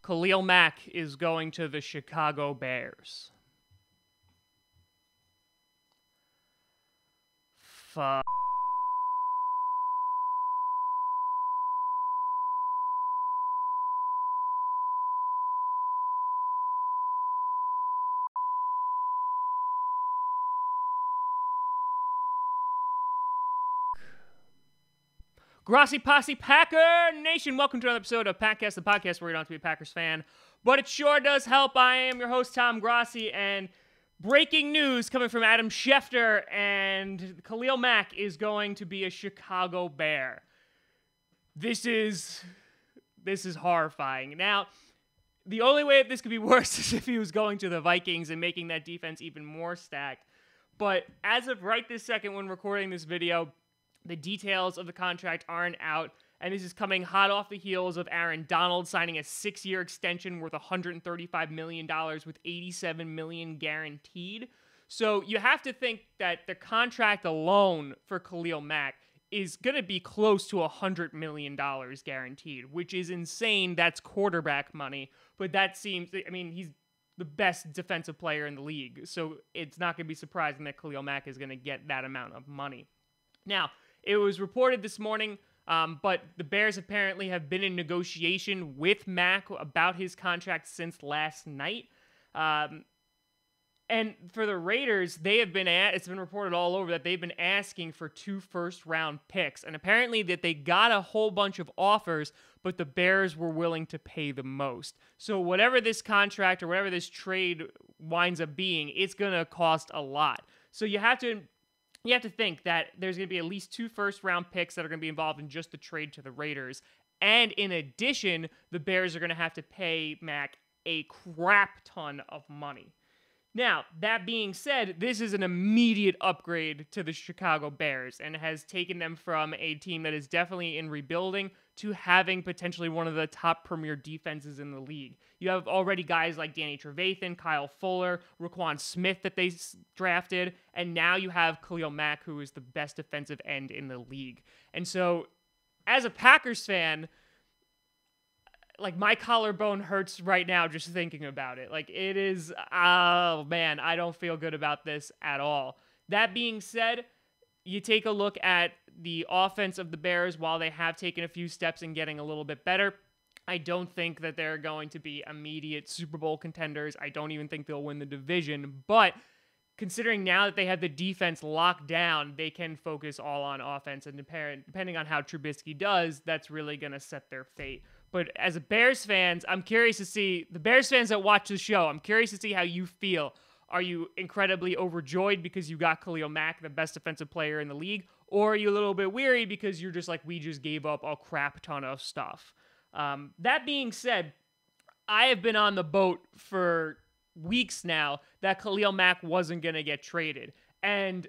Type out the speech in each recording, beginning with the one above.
Khalil Mack is going to the Chicago Bears. Fuck. Grossi Posse Packer Nation, welcome to another episode of Packcast, the podcast where you don't have to be a Packers fan, but it sure does help. I am your host, Tom Grossi, and breaking news coming from Adam Schefter, and Khalil Mack is going to be a Chicago Bear. This is horrifying. Now, the only way that this could be worse is if he was going to the Vikings and making that defense even more stacked. But as of right this second when recording this video, the details of the contract aren't out, and this is coming hot off the heels of Aaron Donald signing a 6-year extension worth $135 million with $87 million guaranteed. So you have to think that the contract alone for Khalil Mack is going to be close to $100 million guaranteed, which is insane. That's quarterback money, but that seems, I mean, he's the best defensive player in the league, so it's not going to be surprising that Khalil Mack is going to get that amount of money. Now, it was reported this morning, but the Bears apparently have been in negotiation with Mack about his contract since last night. And for the Raiders, it's been reported all over that they've been asking for 2 first-round picks. And apparently that they got a whole bunch of offers, but the Bears were willing to pay the most. So whatever this contract or whatever this trade winds up being, it's going to cost a lot. So you have to think that there's going to be at least 2 first-round picks that are going to be involved in just the trade to the Raiders. And in addition, the Bears are going to have to pay Mack a crap ton of money. Now, that being said, this is an immediate upgrade to the Chicago Bears and has taken them from a team that is definitely in rebuilding to having potentially one of the top premier defenses in the league. You have already guys like Danny Trevathan, Kyle Fuller, Roquan Smith that they drafted, and now you have Khalil Mack, who is the best defensive end in the league. And so, as a Packers fan, like, my collarbone hurts right now just thinking about it. Like, it is, oh man, I don't feel good about this at all. That being said, you take a look at the offense of the Bears. While they have taken a few steps in getting a little bit better, I don't think that they're going to be immediate Super Bowl contenders. I don't even think they'll win the division. But considering now that they have the defense locked down, they can focus all on offense. And depending on how Trubisky does, that's really going to set their fate. But as a Bears fans, I'm curious to see, the Bears fans that watch the show, I'm curious to see how you feel. Are you incredibly overjoyed because you got Khalil Mack, the best defensive player in the league? Or are you a little bit weary because you're just like, we just gave up a crap ton of stuff? That being said, I have been on the boat for weeks now that Khalil Mack wasn't going to get traded. And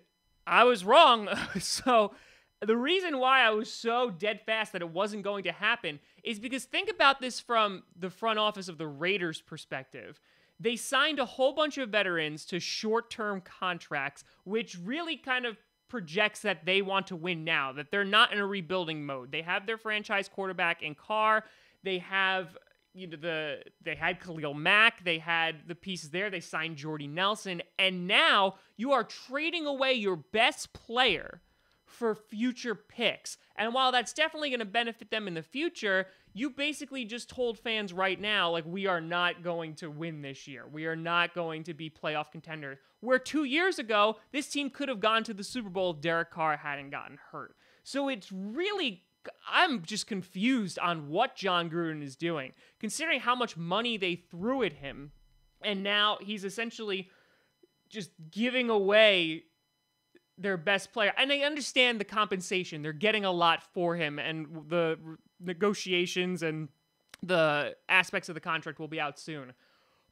I was wrong. So the reason why I was so dead fast that it wasn't going to happen is because think about this from the front office of the Raiders' perspective. They signed a whole bunch of veterans to short-term contracts, which really kind of projects that they want to win now, that they're not in a rebuilding mode. They have their franchise quarterback in Carr. They have, they had Khalil Mack. They had the pieces there. They signed Jordy Nelson. And now you are trading away your best player for future picks. And while that's definitely going to benefit them in the future, you basically just told fans right now, like, we are not going to win this year. We are not going to be playoff contenders. Where 2 years ago, this team could have gone to the Super Bowl if Derek Carr hadn't gotten hurt. So it's really, I'm just confused on what John Gruden is doing, considering how much money they threw at him. And now he's essentially just giving away their best player. And I understand the compensation. They're getting a lot for him, and the negotiations and the aspects of the contract will be out soon.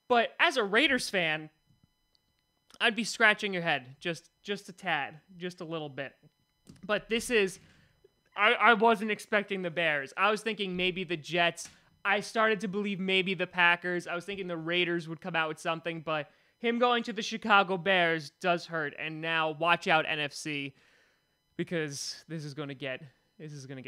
But as a Raiders fan, I'd be scratching your head just a tad, just a little bit. But this is, I wasn't expecting the Bears. I was thinking maybe the Jets. I started to believe maybe the Packers. I was thinking the Raiders would come out with something, but him going to the Chicago Bears does hurt. And now watch out, NFC, because this is going to get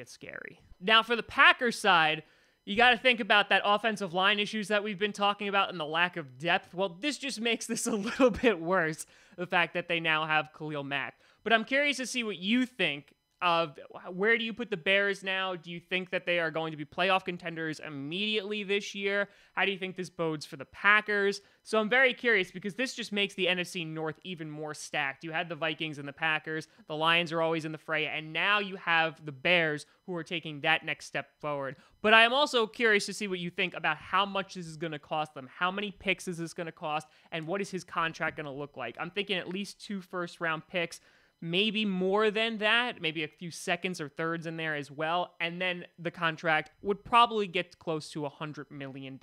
scary. Now for the Packers side, You got to think about that offensive line issues that we've been talking about and the lack of depth. Well, this just makes this a little bit worse, the fact that they now have Khalil Mack. But I'm curious to see what you think of where do you put the Bears now? Do you think that they are going to be playoff contenders immediately this year? How do you think this bodes for the Packers? So I'm very curious because this just makes the NFC North even more stacked. You had the Vikings and the Packers. The Lions are always in the fray. And now you have the Bears who are taking that next step forward. But I am also curious to see what you think about how much this is going to cost them. How many picks is this going to cost? And what is his contract going to look like? I'm thinking at least 2 first-round picks. Maybe more than that, maybe a few seconds or thirds in there as well. And then the contract would probably get close to $100 million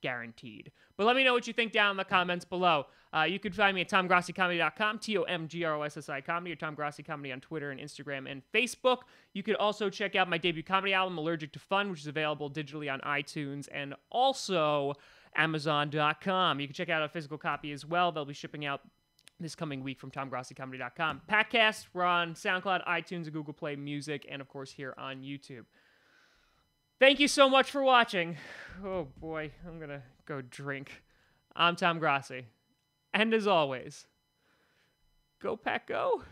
guaranteed. But let me know what you think down in the comments below. You can find me at TomGrossiComedy.com, TomGrossi Comedy, or Tom Grossi Comedy on Twitter and Instagram and Facebook. You could also check out my debut comedy album, Allergic to Fun, which is available digitally on iTunes and also Amazon.com. You can check out a physical copy as well. They'll be shipping out this coming week from TomGrossiComedy.com. Packcast, we're on SoundCloud, iTunes, and Google Play Music, and of course here on YouTube. Thank you so much for watching. Oh boy, I'm gonna go drink. I'm Tom Grossi. And as always, go Pack Go.